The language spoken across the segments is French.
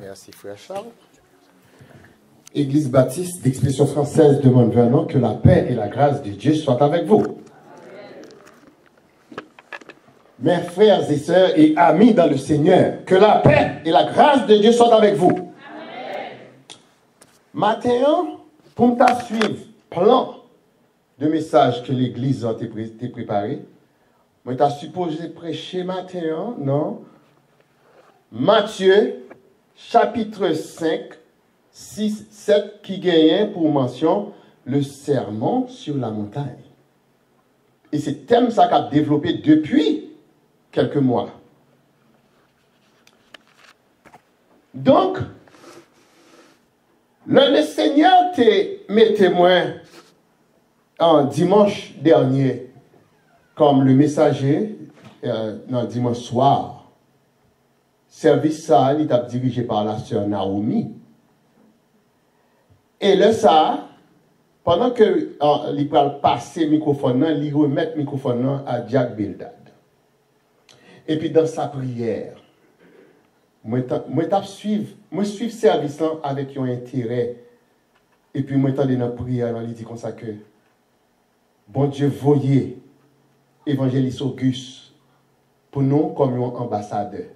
Merci, frère Charles. Église baptiste d'expression française demande Vernon que la paix et la grâce de Dieu soient avec vous. Mes frères et sœurs et amis dans le Seigneur, que la paix et la grâce de Dieu soient avec vous. Amen. Matin, pour me suivre plan de messages que l'Église a préparé, je suis supposé prêcher matin, non? Matthieu, chapitre 5, 6, 7, qui gagne pour mention le sermon sur la montagne. Et c'est thème ça qu'a développé depuis quelques mois. Donc, le Seigneur mes témoins en dimanche dernier, comme le messager, dimanche soir, service ça, il est dirigé par la sœur Naomi. Et là, ça, pendant que il parle passer le microphone, il remet le microphone à Jack Bildad. Et puis dans sa prière, moi suivre service avec un intérêt. Et puis moi dans la prière, il dit comme ça que bon Dieu voyez évangéliste Auguste pour nous comme un ambassadeur.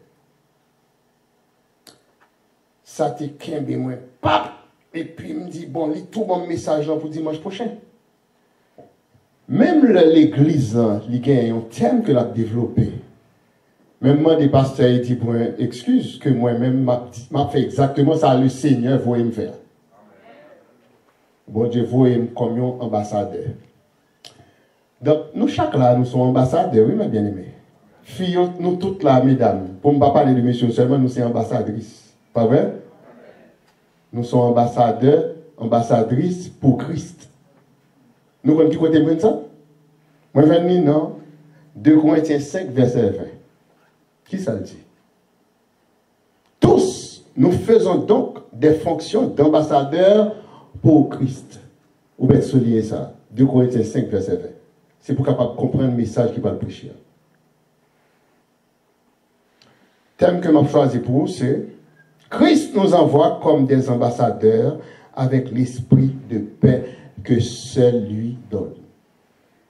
Ça te kembe moi, pap! Et puis il me dit bon, lis tout mon message pour dimanche prochain. Même l'église, il y a un thème que l'a développé. Même moi, des pasteurs, il dit, bon, excuse que moi-même, m'a fait exactement ça, le Seigneur voulait me faire. Bon Dieu voulait me comme un ambassadeur. Donc, nous, chaque là, nous sommes ambassadeurs, oui, mes bien-aimés. Filles, nous toutes là, mesdames, pour ne pas parler de messieurs seulement, nous sommes ambassadrices. Pas vrai? Nous sommes ambassadeurs, ambassadrices pour Christ. Nous connaissons qui côté de ça? Moi, je dis non. 2 Corinthiens 5, verset 20. Qui ça dit? Tous, nous faisons donc des fonctions d'ambassadeurs pour Christ. Vous pouvez souligner ça. 2 Corinthiens 5, verset 20. C'est pour capable comprendre le message qui va le prêcher. Thème que m'a choisi pour vous, c'est Christ nous envoie comme des ambassadeurs avec l'esprit de paix que seul lui donne.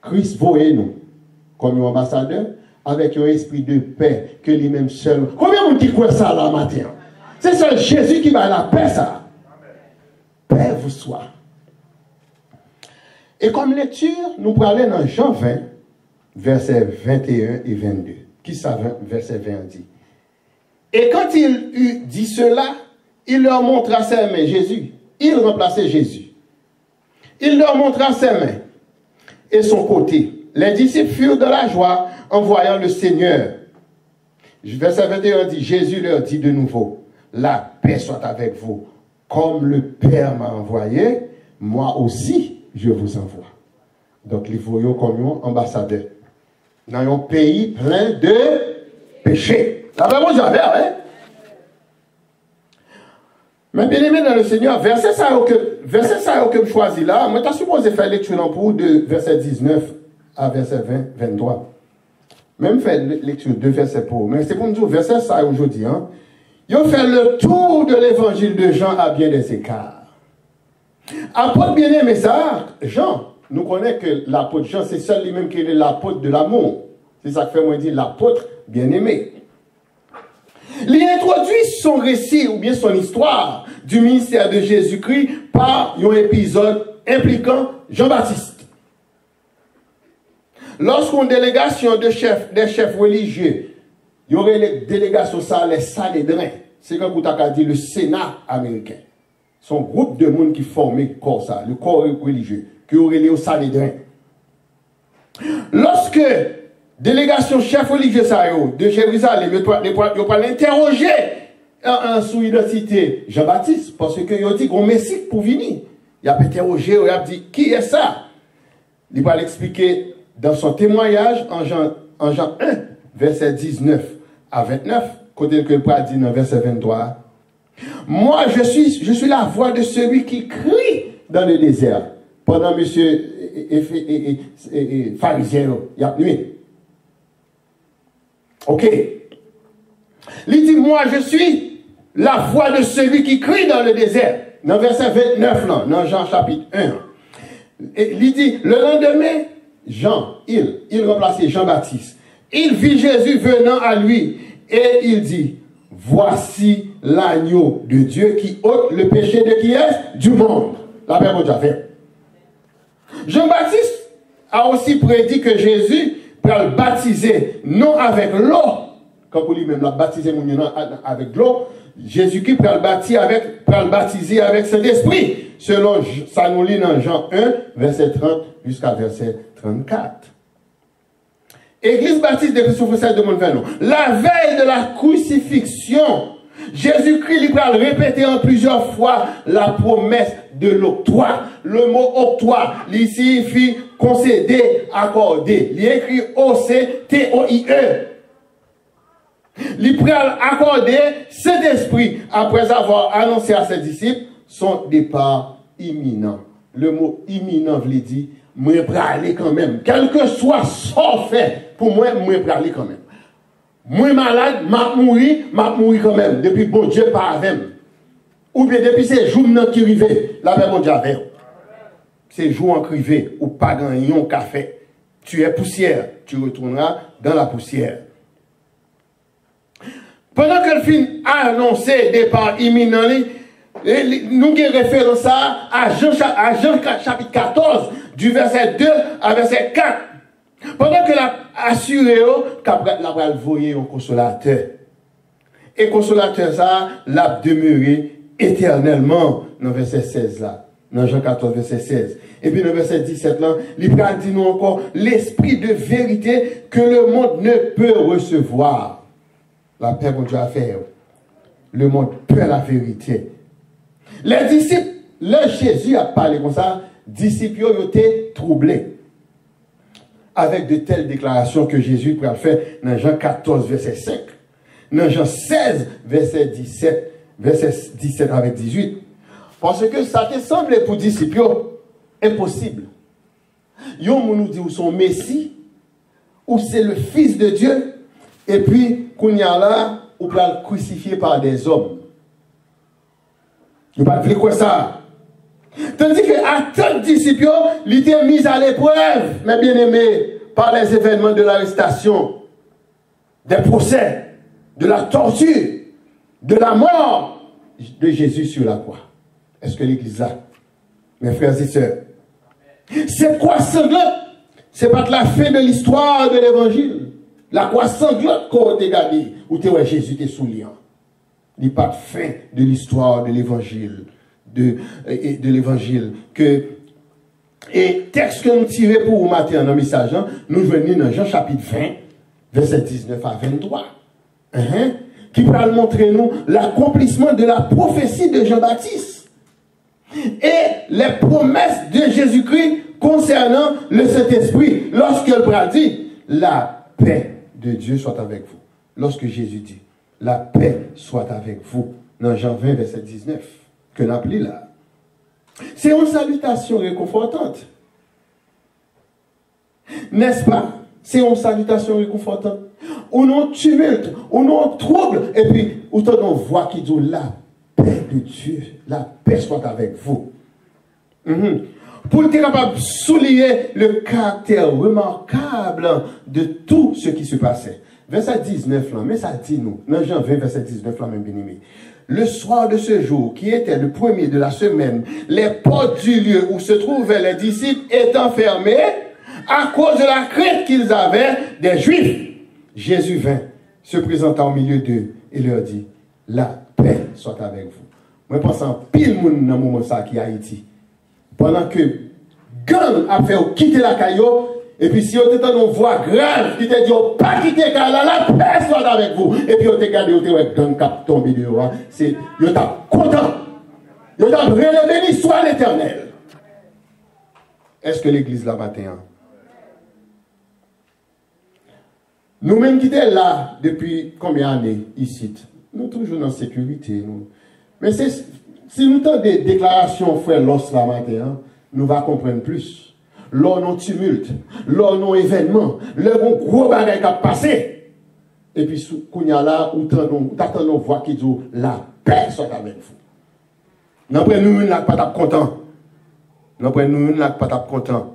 Christ voyez nous comme un ambassadeur avec un esprit de paix que lui-même seul. Combien de gens qui croient ça là matin? C'est seul Jésus qui va la paix ça. Paix vous soit. Et comme lecture, nous parlons dans Jean 20, versets 21 et 22. Qui ça, verset 20 dit? Et quand il eut dit cela, il leur montra ses mains, Jésus. Il remplaçait Jésus. Il leur montra ses mains et son côté. Les disciples furent dans la joie en voyant le Seigneur. Verset 21 dit, Jésus leur dit de nouveau, la paix soit avec vous. Comme le Père m'a envoyé, moi aussi je vous envoie. Donc, les voyons comme un ambassadeur. Dans un pays plein de péchés. La vraiment j'avais, hein? Mais bien aimé dans le Seigneur, verset ça que je choisis là, moi, tu as supposé faire lecture pour de verset 19 à verset 20, 23. Même faire lecture de verset pour. Mais c'est pour nous dire, verset ça aujourd'hui, hein? Ils ont fait le tour de l'évangile de Jean à bien des écarts. Apôtre bien aimé ça, Jean, nous connaissons que l'apôtre Jean, c'est seul lui-même qui est l'apôtre de l'amour. C'est ça que fait moi dire l'apôtre bien aimé. Il introduit son récit ou bien son histoire du ministère de Jésus-Christ par un épisode impliquant Jean-Baptiste. Lorsqu'une délégation des chefs religieux, il y aurait les délégations ça, les Sanhédrins, c'est comme vous avez dit le Sénat américain. Son groupe de monde qui formait le corps ça, le corps religieux, qui aurait les Sanhédrins. Lorsque délégation chef religieux de Jérusalem, ils ont pas l'interroger sur l'identité Jean-Baptiste, parce qu'ils ont dit qu'on Messie pour venir. Il a interrogé, il a dit, qui est ça? Il va l'expliquer dans son témoignage en Jean 1, verset 19 à 29, côté que le Père dit dans verset 23. Moi, je suis la voix de celui qui crie dans le désert. Pendant monsieur pharisien, il y a nuit. Ok. Il dit, moi, je suis la voix de celui qui crie dans le désert. Dans verset 29, là, dans Jean chapitre 1. Et il dit, le lendemain, Jean, il remplaçait Jean-Baptiste. Il vit Jésus venant à lui et il dit, voici l'agneau de Dieu qui ôte le péché de qui est? Du monde. La Bible déjà fait. Jean-Baptiste a aussi prédit que Jésus va le baptiser non avec l'eau, comme pour lui-même l'a baptisé avec l'eau, Jésus-Christ va le baptiser avec Saint-Esprit, selon ça nous lit dans Jean 1, verset 30 jusqu'à verset 34. Église baptiste de Christ de Montferland. La veille de la crucifixion, Jésus-Christ lui va répéter en plusieurs fois la promesse de l'octroi. Le mot octroi, il signifie concéder, accorder. Il écrit O-C-T-O-I-E. Il va accorder cet esprit après avoir annoncé à ses disciples son départ imminent. Le mot imminent veut dire, moi je vais aller quand même. Quel que soit son fait, pour moi, je vais aller quand même. Moi malade, je vais mourir quand même. Depuis bon Dieu pas avec. Ou bien depuis ces jours qui arrivent, la même bon Dieu avec. Ces jours en crivé, ou pas gagné un café. Tu es poussière, tu retourneras dans la poussière. Pendant que le film a annoncé départ imminent, nous avons référence à Jean chapitre 14, du verset 2 à verset 4. Pendant que l'a assuré, la va voyer un consolateur. Et consolateur ça, l'a demeuré éternellement dans verset 16 là. Dans Jean 14, verset 16. Et puis dans verset 17 là, il dit nous encore l'esprit de vérité que le monde ne peut recevoir. La paix qu'on Dieu a fait. Le monde peut la vérité. Les disciples, là Jésus a parlé comme ça, disciples ont été troublés. Avec de telles déclarations que Jésus a fait dans Jean 14, verset 5. Dans Jean 16, verset 17 avec 18. Parce que ça te semble pour disciples impossible. Yon nous dit ou son Messie, ou c'est le Fils de Dieu, et puis qu'on y a là, ou peut le crucifier par des hommes. Vous ne pouvez pas quoi ça? Tandis qu'à tant de disciples, il était mis à l'épreuve, mes bien-aimés, par les événements de l'arrestation, des procès, de la torture, de la mort de Jésus sur la croix. Est-ce que l'Église a? Mes frères et sœurs, cette croix sanglante, ce n'est pas de la fin de l'histoire de l'Évangile. La croix sanglante qu'on a gardée, où Jésus était sous liant. Il n'y a pas de fin de l'histoire de l'Évangile. De l'Évangile. Et texte que nous tirons pour vous matin dans le message, nous venons dans Jean chapitre 20, verset 19 à 23. Qui va montrer nous l'accomplissement de la prophétie de Jean-Baptiste. Et les promesses de Jésus-Christ concernant le Saint-Esprit. Lorsqu'il va dire, la paix de Dieu soit avec vous. Lorsque Jésus dit, la paix soit avec vous. Dans Jean 20, verset 19. Que l'appli là. C'est une salutation réconfortante. N'est-ce pas? C'est une salutation réconfortante. Ou non tumulte, ou non trouble, et puis, ou on voit qui dit la paix de Dieu, la paix soit avec vous. Pour être capable de souligner le caractère remarquable de tout ce qui se passait. Verset 19 là, mais ça dit nous, dans Jean 20, verset 19 là, même bien-aimé. Le soir de ce jour, qui était le premier de la semaine, les portes du lieu où se trouvaient les disciples étant fermées, à cause de la crainte qu'ils avaient des Juifs, Jésus vint, se présenta au milieu d'eux et leur dit, la paix soit avec vous. Moi, je pense en pile monde dans le moment ça qui est Haïti. Pendant que gang a fait quitter la caillou, et puis si on était dans une voix grave, qui te dit, pas quitter car la paix soit avec vous. Et puis on te gardé, on te dit, gang cap tombé dehors. C'est, on t'a content. On t'a relevé l'histoire l'éternel. Est-ce que l'église là matin? Nous-mêmes qui sommes là depuis combien d'années ici? Nous toujours dans la sécurité. Nous. Mais si nous avons des déclarations, frère Los la matin, nous allons comprendre plus. Lors nos tumultes, lors nos événements, lors nos gros bagages qui ont passé. Et puis, quand il y a là, où t'attends nos voix qui disent la paix soit avec vous. N'en prenez-nous une là, pas tape content. N'en prenez-nous une là, pas tape content.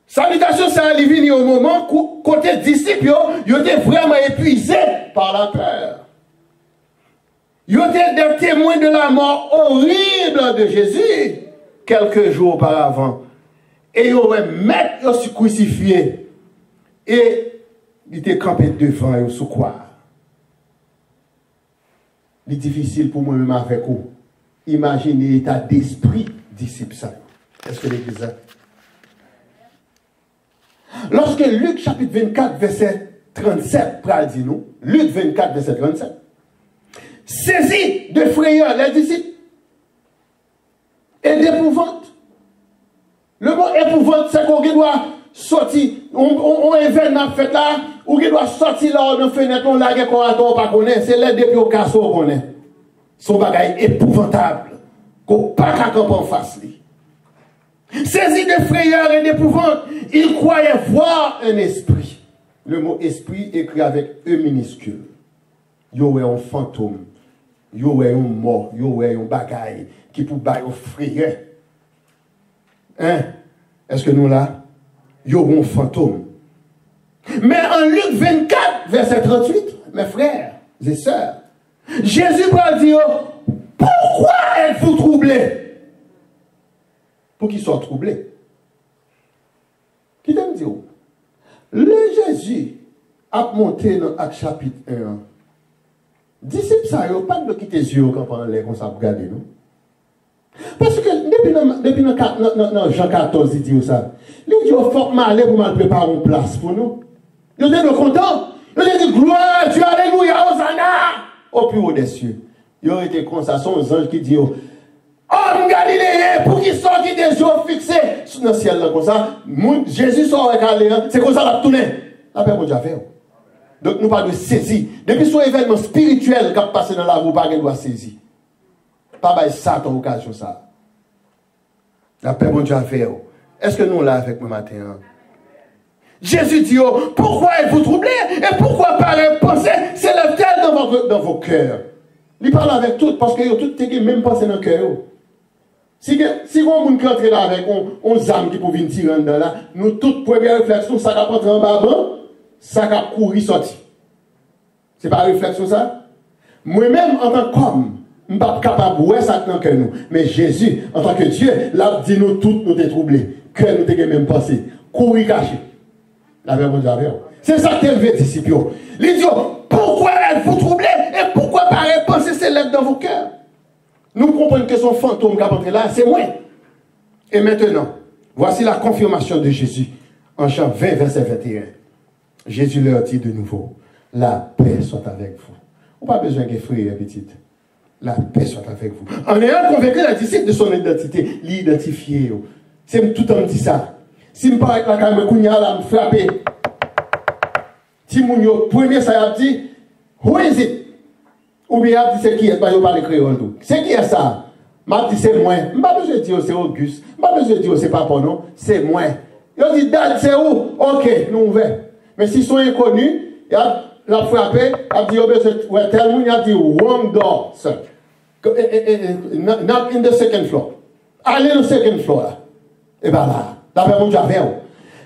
Salutation, ça arrive au moment où, côté disciples, ils étaient vraiment épuisés par la peur. Ils étaient des témoins de la mort horrible de Jésus quelques jours auparavant. Et ils auraient mettre se crucifié. Et ils étaient campés devant eux sous quoi? C'est difficile pour moi-même avec vous. Imaginez l'état d'esprit disciple ça. Est-ce que l'Église a? Lorsque Luc chapitre 24 verset 37 dit nous, Luc 24 verset 37, saisi de frayeur les disciples et d'épouvante. Le mot épouvante, c'est qu'on doit sortir, on événement fait là, ou qui doit sortir là dans la fenêtre, on l'a qu'on attend pas connaître, c'est là depuis au casseau qu'on connaît. Son bagage épouvantable, qu'on pas qu'à camper en face. Saisi de frayeur et d'épouvante, il croyait voir un esprit. Le mot esprit écrit avec E minuscule. Yo est un fantôme, yo est un mort, yo est un bagaille qui peut bailler au frayeur. Hein? Est-ce que nous là? Yo un fantôme. Mais en Luc 24, verset 38, mes frères et sœurs, Jésus va dire, pourquoi êtes-vous troublés? Pour qu'ils soient troublés. Qui t'aime dire? Le Jésus a monté dans Acte chapitre 1. Disciples, ça n'a pas de quitter les yeux quand on les comme ça pour regarder nous. Parce que depuis Jean 14, il dit ça. Il dit, il faut m'aller pour me préparer une place pour nous. Il dit, nous contents. Il dit, gloire à Dieu, alléluia, Hosanna, au plus haut des cieux. Il aurait été comme ça, son ange qui dit, homme galiléen, pour qu'il sorte des yeux fixés dans le ciel, là, comme ça, Jésus sort avec Galiléen, c'est comme ça la tourné. La paix, mon Dieu, fait. Donc, nous parlons de saisie. Depuis son événement spirituel qui a passé dans la roue, pas qu'il doit saisir. Pas de Satan occasion ça. La paix, mon Dieu, fait. Est-ce que nous là avec moi matin? Hein? Jésus dit, pourquoi êtes-vous troublés? Et pourquoi pareille pensée s'élève-t-elle dans vos cœurs? Il parle avec tout, parce que tout est même pensé dans le cœur. Si on a rentré là avec 11 âmes qui peuvent venir tirer dans là, nous, toute première réflexion, ça va rentrer en bas, ça va courir sortir. C'est pas réflexion ça? Moi-même, en tant qu'homme, je ne suis pas capable de voir ça dans le cœur nous. Mais Jésus, en tant que Dieu, l'a dit nous tous, nous sommes troublés. Que nous sommes même pensé. Courir caché. La verbe de Javier. C'est ça qui est le disciple. Il dit, pourquoi êtes-vous troublés? Et pourquoi pareille pensée s'élève dans vos cœurs? Nous comprenons que son fantôme qui a entré là, c'est moi. Et maintenant, voici la confirmation de Jésus. En Jean 20, verset 21. Jésus leur dit de nouveau, la paix soit avec vous. On n'a pas besoin de frère, petite. La paix soit avec vous. En ayant convaincu la disciple de son identité, l'identifier. C'est tout le temps dit ça. Si je parle avec la caméra, là, me frapper. Si mon premier, ça a dit, who is it? Ou bien, il dit, c'est qui est? Je parle créole. C'est qui est ça? Je dis, c'est moi. Je n'ai pas besoin de dire, c'est Auguste. Je n'ai pas besoin de dire, c'est papa, non. C'est moi. Il dit, Dad, c'est où? Ok, nous ouvrons. Mais s'ils sont inconnus, il a frappé, il a dit, ouais, tel monde, il a dit, wrong door, sir. Not in the second floor. Allez au second floor. Là. Et bien là, d'après mon Dieu,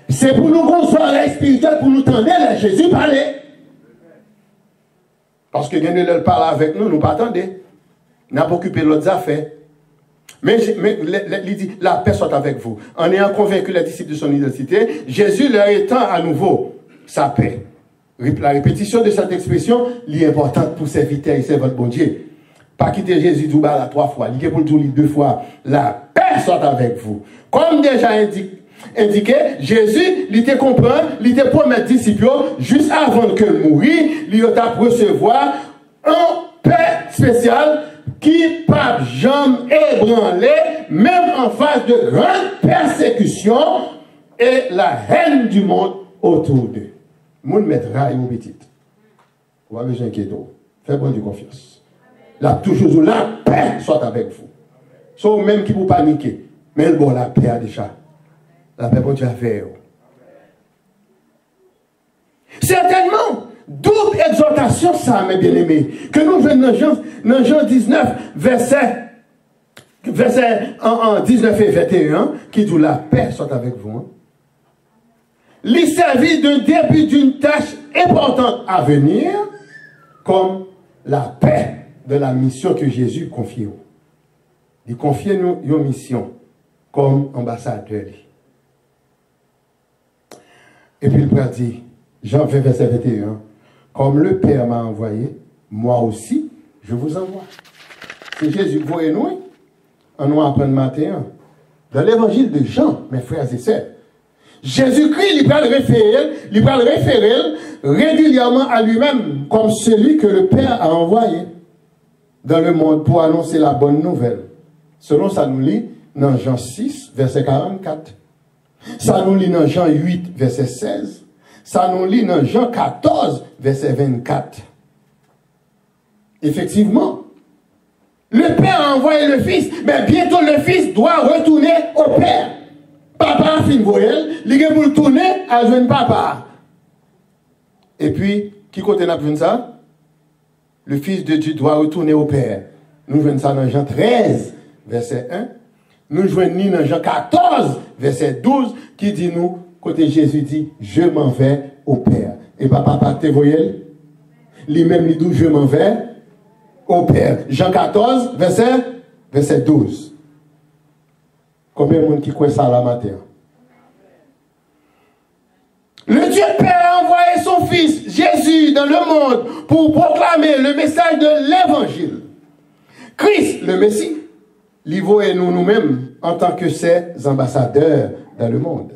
c'est pour nous qu'on soit spirituel, pour nous tendre à Jésus parler. Parce que quelqu'un ne parle avec nous, nous pas attendre. N'a pas occupé l'autre affaire. Mais il dit, la paix soit avec vous. En ayant convaincu les disciples de son identité, Jésus leur étend à nouveau sa paix. La répétition de cette expression est importante pour serviteur et c'est votre bon Dieu. Pas quitter Jésus du bas là 3 fois, il est pour le dire 2 fois. La paix soit avec vous. Comme déjà indiqué, Jésus, il était comprend, il était promis disciple, juste avant que mourir, il a recevoir un paix spécial qui pas jamais ébranlé, même en face de grandes persécutions et la haine du monde autour d'eux. Moun mettra une petite. On va besoin d'inquiéter. Faites bon Dieu confiance. Là, toujours la paix soit avec vous. Sauf même qui vous paniquer. Mais bon, la paix a déjà. La paix, bon Dieu a fait. Certainement, double exhortation exhortation, ça, mes bien-aimés, que nous venons dans Jean 19, verset 19 et 21, qui dit la paix soit avec vous. Hein. Il servit d'un début d'une tâche importante à venir, comme la paix de la mission que Jésus confie. Il confie nous une mission comme ambassadeur. Et puis il peut dire, Jean 20, verset 21, comme le Père m'a envoyé, moi aussi, je vous envoie. C'est Jésus, vous et nous, en nous apprendre matin, dans l'évangile de Jean, mes frères et sœurs. Jésus-Christ, il va le référer régulièrement à lui-même comme celui que le Père a envoyé dans le monde pour annoncer la bonne nouvelle. Selon ça nous lit dans Jean 6, verset 44. Ça nous lit dans Jean 8, verset 16. Ça nous lit dans Jean 14, verset 24. Effectivement, le Père a envoyé le Fils, mais bientôt le Fils doit retourner au Père. Papa a fait une voyelle, il est pour le tourner à jeune papa. Et puis, qui côté n'a vu ça? Le Fils de Dieu doit retourner au Père. Nous voyons ça dans Jean 13, verset 1. Nous joignons dans Jean 14, verset 12, qui dit nous, côté Jésus dit, je m'en vais au Père. Et papa pas te voyelle? Lui-même, il dit, je m'en vais au Père. Jean 14, verset 12. Combien de monde qui croit ça la matin? Le Dieu Père a envoyé son Fils, Jésus, dans le monde pour proclamer le message de l'Évangile. Christ, le Messie, l'Ivo et nous-mêmes, en tant que ses ambassadeurs dans le monde,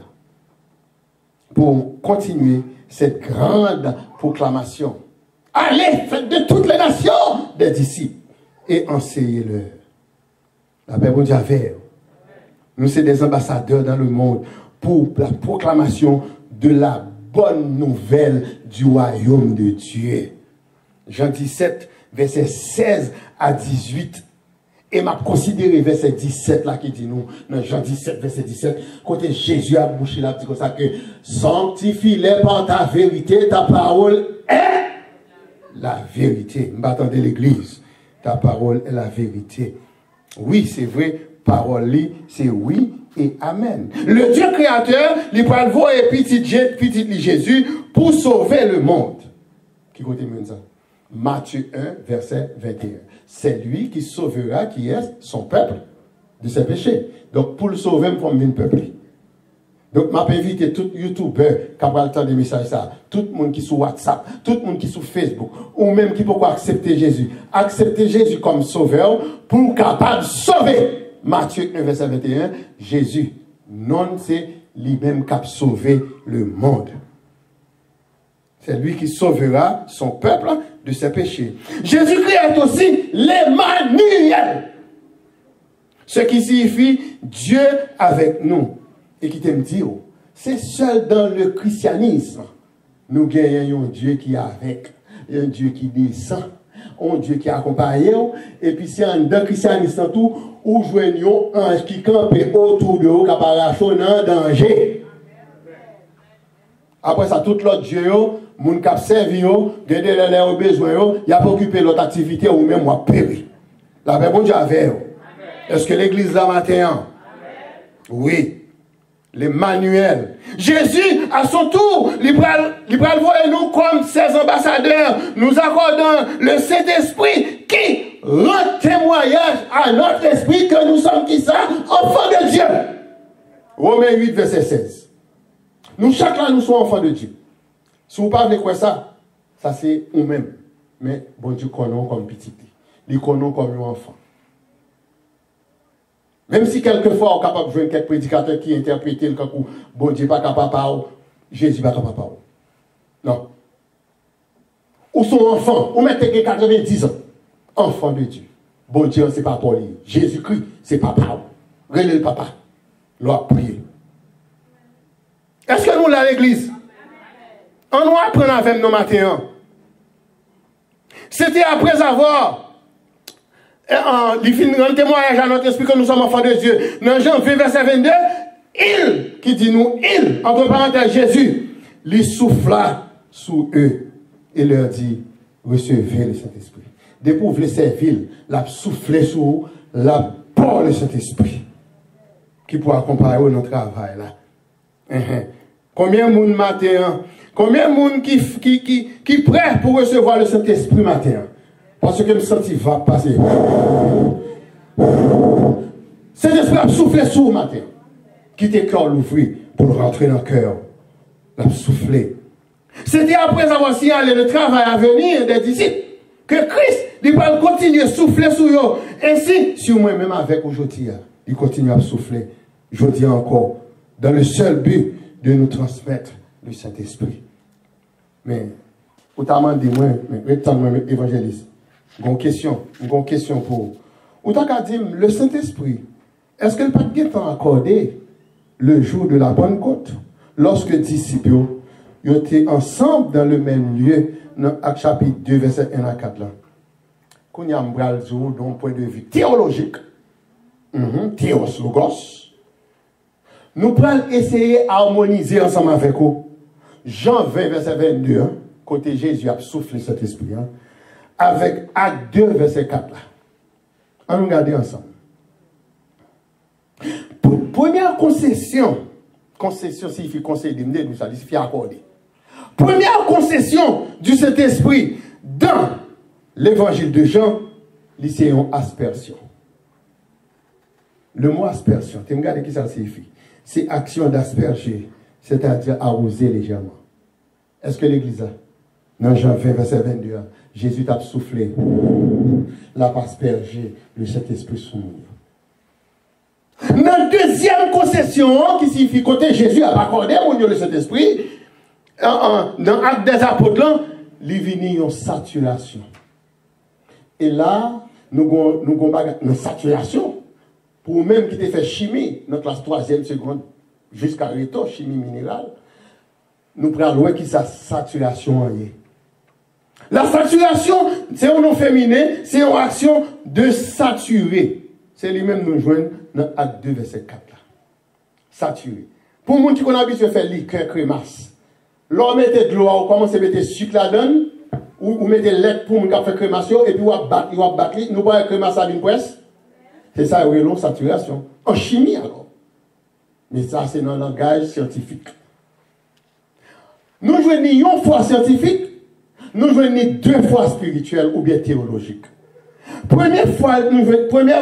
pour continuer cette grande proclamation. Allez, faites de toutes les nations des disciples et enseignez-leur. La paix pour Dieu avec. Nous sommes des ambassadeurs dans le monde pour la proclamation de la bonne nouvelle du royaume de Dieu. Jean 17, verset 16 à 18. Et m'a considéré verset 17 là qui dit nous, dans Jean 17, verset 17, côté Jésus a bouché là, dit comme ça que sanctifie-les par ta vérité, ta parole est la vérité. M'attendez l'église, ta parole est la vérité. Oui, c'est vrai. Parole, c'est oui et amen. Le Dieu créateur, il va le voir et petit Jésus pour sauver le monde. Qui côté ça? Matthieu 1, verset 21. C'est lui qui sauvera, qui est son peuple de ses péchés. Donc, pour le sauver, comme un peuple. Donc, je vais inviter tout YouTuber qui a le temps de messages, tout le monde qui est sur WhatsApp, tout le monde qui est sur Facebook, ou même qui peut accepter Jésus. Accepter Jésus comme sauveur pour capable de sauver. Matthieu 1, verset 21, Jésus, non, c'est lui-même qui a sauvé le monde. C'est lui qui sauvera son peuple de ses péchés. Jésus-Christ est aussi l'Emmanuel. Ce qui signifie Dieu avec nous. Et qui t'aime dire, c'est seul dans le christianisme, nous gagnons un Dieu qui est avec, un Dieu qui descend, un Dieu qui accompagne, et puis c'est dans le christianisme tout, où joignons un ange qui campe autour de vous, qui apparaît en danger. Après ça, tout l'autre Dieu, mon cap servi, gardez les besoins, il a occupé l'autre activité ou même moi péri. La paix bon Dieu avec. Est-ce que l'église là matin? Oui. L'Emmanuel. Jésus, à son tour, il va le voir nous comme ses ambassadeurs, nous accordant le Saint-Esprit qui rend témoignage à notre esprit que nous sommes qui ça? Enfants de Dieu. Romains 8, verset 16. Nous, chacun, nous sommes enfants de Dieu. Si vous parlez de quoi ça c'est nous-mêmes. Mais bon Dieu connaît comme petit. Il connaît comme un enfant. Même si quelquefois on est capable de jouer quelques prédicateurs qui interprètent le coup, bon Dieu pas capable de parler, Jésus pas capable de parler. Non. Ou son enfant, ou mettez 90 ans, enfant de Dieu. Bon Dieu, c'est pas pour lui. Jésus-Christ, c'est papa. Relève le papa. L'on prier. Est-ce que nous, là, l'église, on nous apprend avec nos matins? C'était après avoir il finit un témoignage à notre esprit que nous sommes enfants de Dieu. Dans Jean 20, verset 22, il, qui dit nous, il, entre parenthèses, Jésus, lui souffla sous eux et leur dit, recevez le Saint-Esprit. Dès que vous voulez servir, la souffler sur vous, la porte le Saint-Esprit qui pourra accompagner notre travail là. Combien de monde matin, combien de monde qui prêt pour recevoir le Saint-Esprit matin? Parce que le senti va passer. Saint-Esprit a soufflé sur vous matin. Quittez le cœur l'ouvrir pour rentrer dans le cœur. L'a soufflé. C'était après avoir signalé le travail à venir des disciples que Christ il va continuer à souffler sur eux. Ainsi, sur moi-même avec aujourd'hui, il continue à souffler. Je dis encore, dans le seul but de nous transmettre le Saint-Esprit. Mais, autrement dit, moi, évangéliste, une question pour vous. Autant dit, le Saint-Esprit, est-ce qu'il n'a pas de temps accordé le jour de la Pentecôte, lorsque les disciples étaient ensemble dans le même lieu, dans Actes chapitre 2, verset 1 à 4 là? Qu'on y a un d'un point de vue théologique, théos logos, nous pourrons essayer d'harmoniser ensemble avec vous. Jean 20, verset 22, côté Jésus a soufflé cet esprit, avec Acte 2, verset 4 là. On nous regarde ensemble. Première concession signifie concéder, nous ça signifie accorder. Première concession du Saint-Esprit dans l'évangile de Jean, c'est une aspersion. Le mot aspersion, tu me regardes qui ça signifie? C'est action d'asperger, c'est-à-dire arroser légèrement. Est-ce que l'Église a? Dans Jean 20, verset 22, Jésus t'a soufflé, l'a aspergé le Saint-Esprit sur nous. Dans la deuxième concession, qui signifie côté Jésus a accordé le Saint-Esprit, dans l'acte des apôtres, il vient en saturation. Et là, nous avons une saturation. Pour même qui te fait chimie, dans la classe 3e seconde, jusqu'à Réto, chimie minérale, nous prenons loin qui sa saturation en est. La saturation, c'est un nom féminin, c'est une action de saturer. C'est lui-même nous joindre dans Acte 2, verset 4. Là. Saturé. Pour les gens qui ont l'habitude de faire liqueur crémasse, l'on mette de l'eau, on commence à mettre sucre là-dedans, ou mettez lait pour les gens qui font crémation, et puis on va battre, nous prenons crémasse à une presse. C'est ça, oui, l'on saturation. En chimie, alors. Mais ça, c'est dans le langage scientifique. Nous jouons une fois scientifique, nous jouons deux fois spirituel ou bien théologique. Première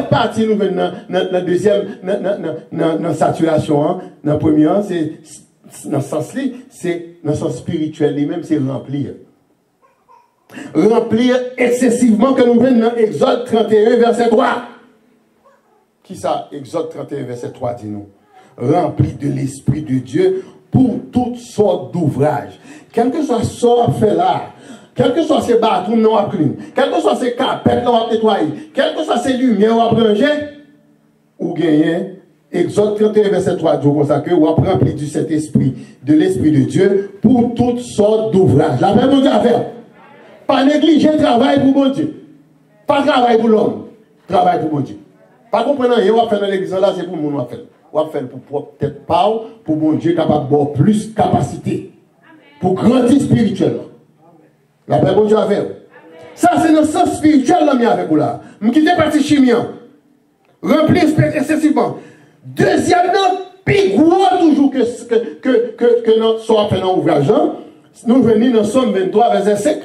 partie, nous venons dans la deuxième, dans la saturation, dans la première, c'est dans le sens c'est dans le sens spirituel, lui-même, c'est remplir. Remplir excessivement, que nous venons dans Exode 31, verset 3. Qui ça, Exode 31, verset 3, dit-nous? Rempli de l'Esprit de Dieu pour toutes sortes d'ouvrages. Quel que soit ce qu'on fait là, quel que soit ces bâtons non à clean, quel que soit ces carpettes non à nettoyer, quel que soit ces lumières à ranger, ou gagner, Exode 31, verset 3, dit comme ça que ou rempli du Saint-Esprit, de l'Esprit de Dieu pour toutes sortes d'ouvrages. La même chose à faire. Pas négliger le travail pour bon Dieu. Pas travail pour l'homme. Travail pour bon Dieu. Pas comprendre rien, on va faire dans l'église là, c'est pour le monde, on va faire. On va faire pour peut-être pas, pour bon Dieu capable d'avoir plus capacité. Pour grandir spirituellement. La paix, bon Dieu avec vous. Ça, c'est le sens spirituel là, avec vous là. Je quitte partie chimien. Remplir excessivement. Deuxièmement, plus gros toujours que notre soit fait dans l'ouvrage. Nous venons dans Somme 23, verset 5.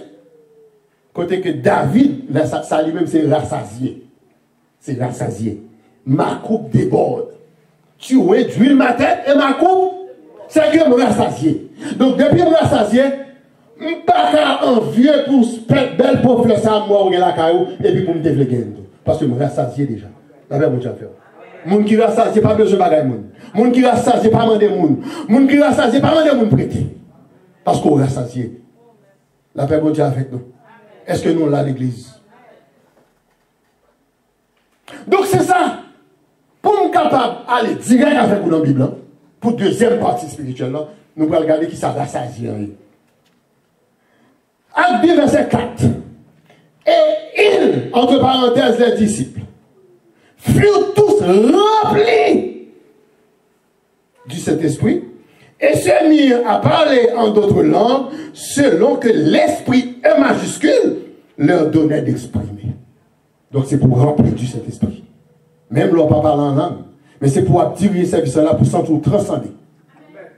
Côté que David, ça lui-même, c'est rassasié. C'est rassasié. Ma coupe déborde. Tu réduis ma tête et ma coupe, c'est que me rassasié. Donc, depuis me rassasié, je ne suis pas envieux pour cette belle pauvre ça, moi, la caillou, et puis pour me développer. Parce que je me rassasié déjà. La paix, mon Dieu, faire. Moun qui rassasié, pas besoin de bagaille. Moun qui rassasié, pas demander moun. Moun qui rassasié, pas demander moun prêter. Parce qu'on rassasié. La paix, mon Dieu, avec nous. Est-ce que nous, là, l'église? Donc, c'est ça. Pour nous capables d'aller direct avec vous dans la Bible, pour la deuxième partie spirituelle, nous allons regarder qui ça rassasie. Acte 2, verset 4. Et ils, entre parenthèses, les disciples, furent tous remplis du Saint-Esprit et se mirent à parler en d'autres langues selon que l'Esprit, E majuscule, leur donnait d'exprimer. Donc c'est pour remplir du Saint-Esprit. Même leur pas parler en langue. Mais c'est pour attirer ce service-là, pour sentir transcender.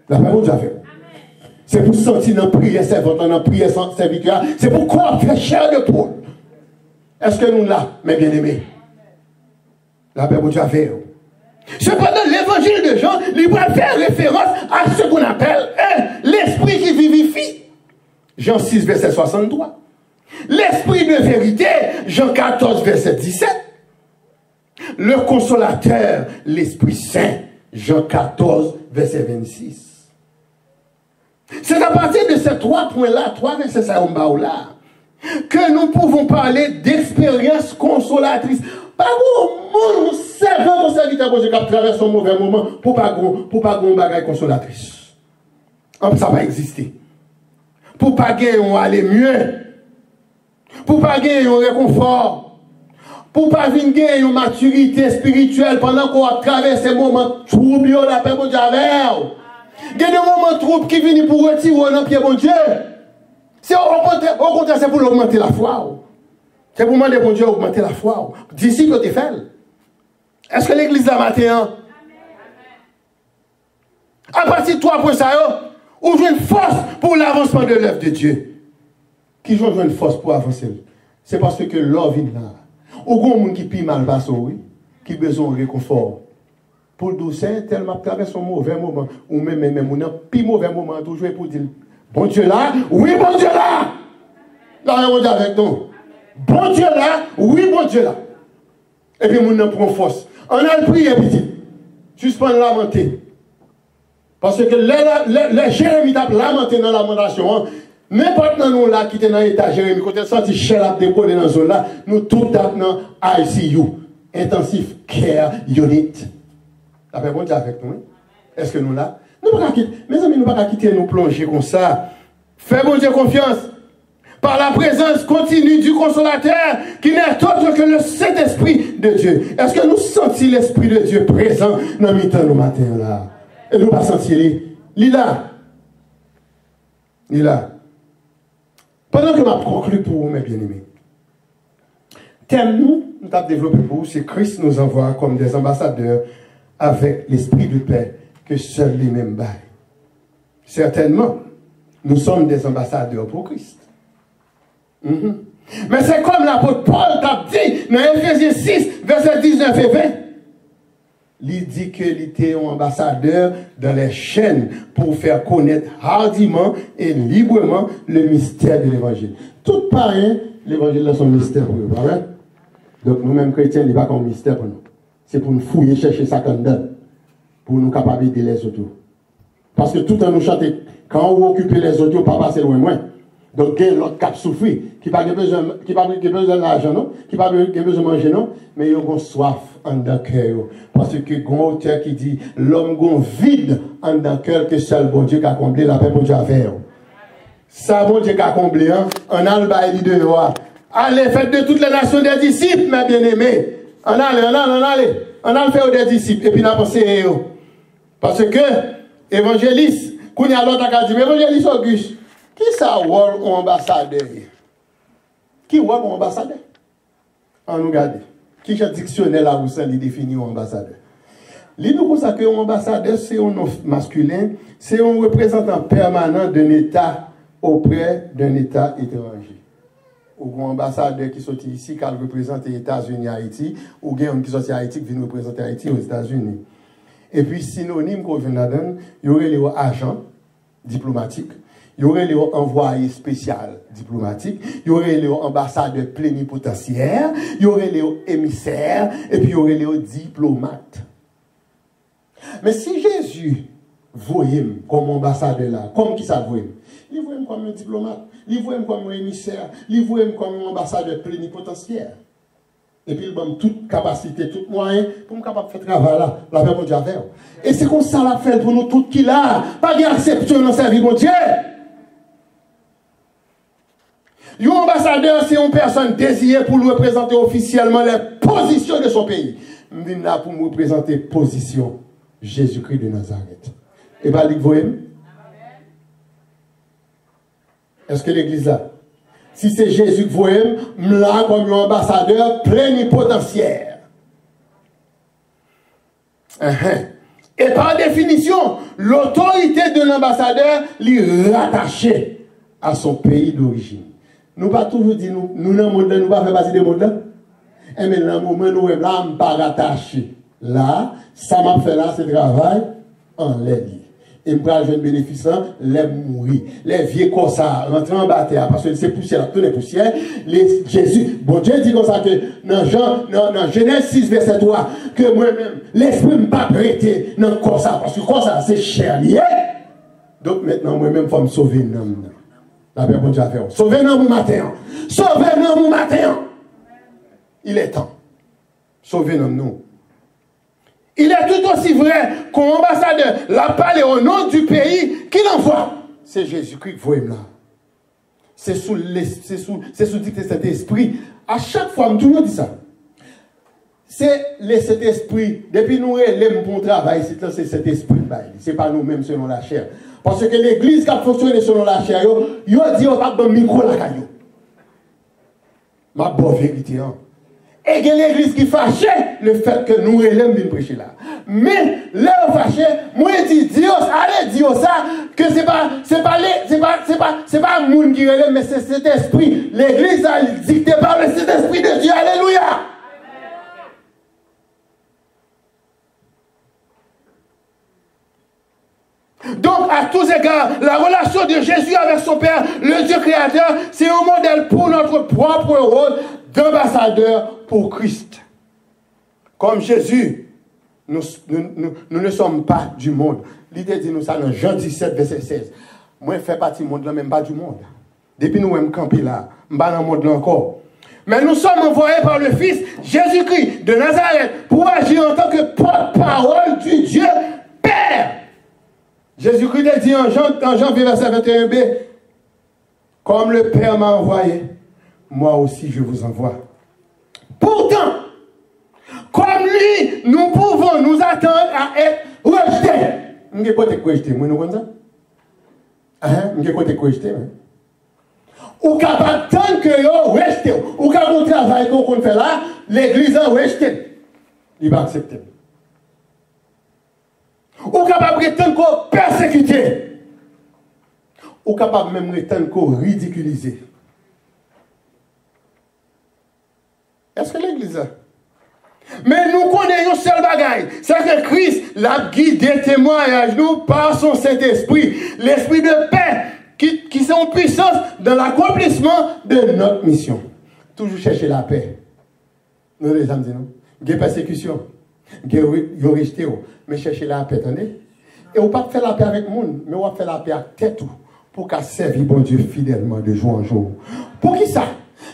La parole de Dieu. C'est pour sentir dans la prière servante, dans la prière serviteur. C'est pourquoi on fait chair de poule. Est-ce que nous là, mes bien-aimés? La parole de Dieu. Cependant, l'évangile de Jean, il va faire référence à ce qu'on appelle l'esprit qui vivifie. Jean 6, verset 63. L'esprit de vérité, Jean 14, verset 17. Le consolateur, l'Esprit Saint, Jean 14, verset 26. C'est à partir de ces trois points-là, trois versets là, que nous pouvons parler d'expérience consolatrice. Pas au monde, servant au serviteur de Dieu qui traverse un mauvais moment pour pas qu'on bagaille consolatrice. Ça va exister. Pour pas gagner, on va aller mieux. Pour pas gagner, on réconfort. Pour pas venir gagner une maturité spirituelle pendant qu'on traverse ces moments troubles, la paix de Dieu avec. Il y a des moments troubles qui viennent pour retirer dans pied bon Dieu. C'est au contraire, c'est pour augmenter la foi. C'est pour demander bon Dieu augmenter la foi. D'ici que tu fais. Est-ce que l'église a matin? À partir de 3 points, ça, on joue une force pour l'avancement de l'œuvre de Dieu. Qui joue une force pour avancer? C'est parce que l'œuvre est là. Au grand monde qui pille mal passe, oui, qui a besoin de réconfort. Pour le douceur, tellement traverse un mauvais moment, ou même un pire mauvais moment, toujours pour dire, bon Dieu là, oui, bon Dieu là. Là, on est avec nous. Bon Dieu là, oui, bon Dieu là. Et puis, on prend force. On a le prié, petit. Suspend lamenter. Parce que les Jérémie t'a lamenté dans la lamentation. N'importe nous là qui était dans l'état Jérémie, quand on senti Shell a décollé dans la zone là, nous tout dans ICU, Intensive Care Unit. La paix bon Dieu avec nous. Est-ce que nous là? Nous ne pouvons pas quitter. Mes amis, nous ne pouvons pas quitter nous plonger comme ça. Fais bon Dieu confiance. Par la présence continue du consolateur qui n'est autre que le Saint-Esprit de Dieu. Est-ce que nous sentons l'Esprit de Dieu présent dans le temps, nos matins là? Et nous ne pas sentir il là. Il là. Pendant que je conclue pour vous, mes bien-aimés, thème nous avons développé pour vous, c'est Christ nous envoie comme des ambassadeurs avec l'esprit de paix que seuls les mêmes baillent. Certainement, nous sommes des ambassadeurs pour Christ. Mais c'est comme l'apôtre Paul t'a dit dans Éphésiens 6, verset 19 et 20. Il dit qu'il était un ambassadeur dans les chaînes pour faire connaître hardiment et librement le mystère de l'évangile. Tout pareil, l'évangile est un mystère pour nous, pas vrai? Donc nous-mêmes chrétiens, il n'est pas comme un mystère pour nous. C'est pour nous fouiller, chercher ça qu'on donne, pour nous capables d'aider les autres. Parce que tout en nous chanter, quand on occupe les autres, on ne peut pas passer loin. Donc, il y a l'autre qui a souffert, qui n'a pas besoin d'argent, non? Qui n'a pas besoin de manger, non? Mais ils ont soif en dans le cœur. Parce que il y a un auteur qui dit, l'homme a vide en dans le cœur que seul bon Dieu qui a comblé, la paix bon Dieu a fait. Ça, bon Dieu qui a comblé, hein? On a le bail de roi. Allez, faites de toutes les nations des disciples, mes bien-aimés. On a le fait des disciples. Et puis, on a pensé, parce que, évangéliste, qu'on y a l'autre qui a dit, mais évangéliste Auguste, qui ça rôle ou ambassadeur? Qui rôle ou ambassadeur? On nous regarde. Qui est dictionnaire là où ça définit un ambassadeur? L'idée pour ça que un ambassadeur, c'est un nom masculin, c'est un représentant permanent d'un État auprès d'un État étranger. Ou un ambassadeur qui sorti ici, qui représente les États-Unis à Haïti, ou un qui sorti à Haïti, qui vient représenter Haïti aux États-Unis. Et puis, synonyme qu'on vient là-dedans, il y aurait les agents diplomatiques. Il y aurait les envoyés spéciaux diplomatiques, il y aurait les ambassadeurs plénipotentiaires, il y aurait les émissaires, et puis il y aurait les diplomates. Mais si Jésus voyait comme ambassadeur là, comme qui ça voyait? Il voyait comme un diplomate, il voyait comme un émissaire, il voyait comme un ambassadeur plénipotentiaire. Et puis il donne toute capacité, tout moyen pour me capable de faire travail là, la paix mon Dieu avec. Et c'est comme ça la fait pour nous tous qui là, pas d'accepter dans sa vie mon Dieu. Un ambassadeur, c'est une personne désirée pour lui représenter officiellement les positions de son pays. Je suis là pour me représenter position Jésus-Christ de Nazareth. Et bien, vous voyez? Est-ce que l'église là? Si c'est Jésus que vous aimez, là comme un ambassadeur plénipotentiaire. Et par définition, l'autorité de l'ambassadeur lui rattachée à son pays d'origine. Nous pas toujours dit, nous dans le monde, nous pas faire partie des mondes là. Et mais dans le moment où nous sommes là, nous ne pas rattaché. Là, ça m'a fait là, c'est travail en l'aide. Et je prends le bénéfice, les mourir. Les vieux comme ça, rentrer en bataille, parce que c'est poussière, tout les poussières. Jésus, bon Dieu dit comme ça que dans Genèse 6, verset 3, que moi-même, l'esprit ne pas prêter dans comme ça, parce que comme ça, c'est cher lié. Donc maintenant, moi-même, il faut me sauver l'homme. La paix, bon Dieu a fait. Sauver l'homme matin. Sauver l'homme matin. Il est temps. Sauver l'homme nous. Il est tout aussi vrai qu'un ambassadeur l'a parlé au nom du pays qu'il envoie. C'est Jésus-Christ qui voit là. C'est sous dictée de cet esprit. À chaque fois, je toujours dis ça. C'est cet esprit. Depuis nous, l'aime pour travail, c'est cet esprit. Ce n'est pas nous-mêmes selon la chair. Parce que l'église qui a fonctionné selon la chair, il a dit, on va pas micro la caillou. Ma bonne vérité. Et que l'église qui fâchait le fait que nous élèves viennent prêcher là. Mais là, fâché, moi je dis Dieu, allez dire ça, que c'est pas un monde qui relève, mais c'est cet esprit. L'église a dicté par le Saint-Esprit de Dieu. Alléluia. Donc, à tous égards, la relation de Jésus avec son Père, le Dieu créateur, c'est un modèle pour notre propre rôle d'ambassadeur pour Christ. Comme Jésus, nous ne sommes pas du monde. L'idée dit nous ça dans Jean 17, verset 16. Moi, je fais partie du monde, là, même pas du monde. Depuis nous sommes campés là, je ne suis pas dans le monde là encore. Mais nous sommes envoyés par le Fils, Jésus-Christ de Nazareth, pour agir en tant que porte-parole du Dieu Père. Jésus-Christ a dit en Jean verset 21b, comme le Père m'a envoyé, moi aussi je vous envoie. Pourtant, comme lui, nous pouvons nous attendre à être rejetés. Nous ne pouvons pas être rejetés, moi nous comme ça. Nous ne pouvons pas être rejetés. Ou capable tant que vous rejeté, ou capable de travail qu'on fait là, l'église a rejeté. Il va accepter. Ou capable de prétendre qu'on persécuté. Ou capable même de prétendre qu'on ridiculisé. Est-ce que l'église a? Mais nous connaissons un seul bagaille. C'est que Christ l'a guidé témoignage nous par son Saint-Esprit. L'Esprit de paix qui sont en puissance dans l'accomplissement de notre mission. Toujours chercher la paix. Nous les amis, nous. Il y a persécution. Il y a rejeté. Mais chercher la paix, attendez. Et on ne pas faire la paix avec le monde, mais on va faire la paix avec tête pour qu'à servir bon Dieu fidèlement de jour en jour. Pour qui ça?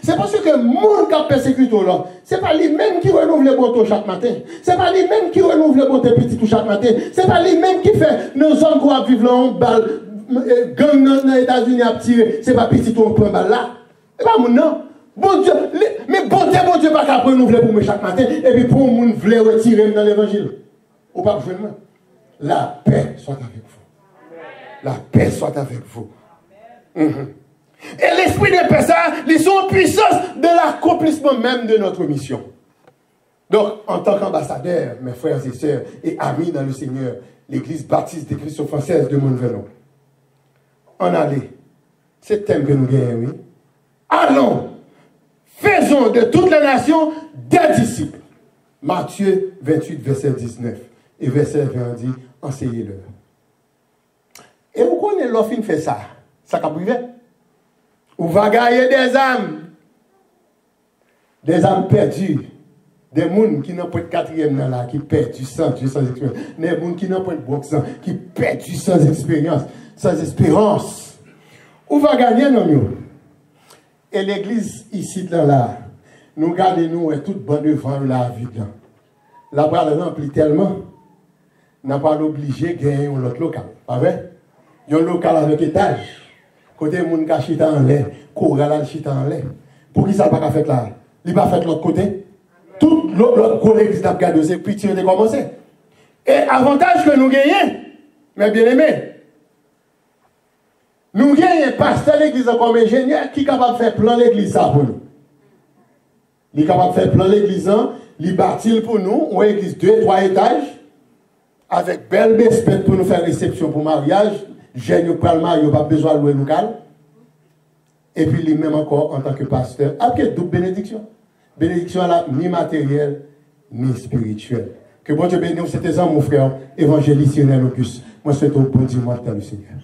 C'est parce que le monde qui a persécuté là, ce n'est pas lui-même qui renouvelle le bon chaque matin. Ce n'est pas lui-même qui renouvelle le bon petit tout chaque matin. Ce n'est pas lui-même qui fait nos hommes qui vont vivre là en balle, gang dans les États-Unis à tirer. Ce n'est pas petit tout on prend balle là. Ce n'est pas mon non. Bon Dieu, mais bon Dieu pas qu'à renouveler pour moi chaque matin. Et puis pour mon voulait retirer dans l'évangile. Ou pas besoin de moi. La paix soit avec vous. La paix soit avec vous. Et l'esprit de paix, ça, ils sont en puissance de l'accomplissement même de notre mission. Donc, en tant qu'ambassadeur, mes frères et sœurs et amis dans le Seigneur, l'Église baptiste des Christians françaises de Montvelon, en allez, c'est le thème que nous gagnons, oui. Allons, faisons de toutes les nations des disciples. Matthieu 28, verset 19. Et verset 20 dit, enseignez-leur. Et vous connaissez l'offre fait ça. Ça a privé. On va gagner des âmes perdues, des gens qui n'ont pas de quatrième là, qui perdent du sang expérience, des gens qui n'ont pas de boxe, qui perdent du sans expérience, sans espérance. On va gagner non. Et l'église ici là, nous gardons nous et toute bonne devant la vie là. La bras remplit tellement, n'a pas obligé de gagner un autre local, pas vrai? Il y a un local avec étage. Côté moun ka chita en l'air, Koral chita en l'air. Pour qui ça pas fait là? Il pas fait l'autre côté. Tout l'autre collègue n'a pas gardé, c'est pitié de commencer. Et avantage que nous gagnons, mes bien-aimés, Nous avons un pasteur de l'église comme ingénieur qui est capable de faire plan l'église pour nous. Il est capable de faire plan l'église, il bâtit pour nous, une église 2-3 étages, avec belle bespette pour nous faire réception pour mariage. J'ai pas le mariage, pas besoin de louer local. Et puis lui-même encore en tant que pasteur, avec double bénédiction. Bénédiction là, ni matérielle, ni spirituelle. Que bon Dieu bénisse, c'était ça mon frère, évangélicien Locus. Moi, c'est au bon dimanche dans le Seigneur.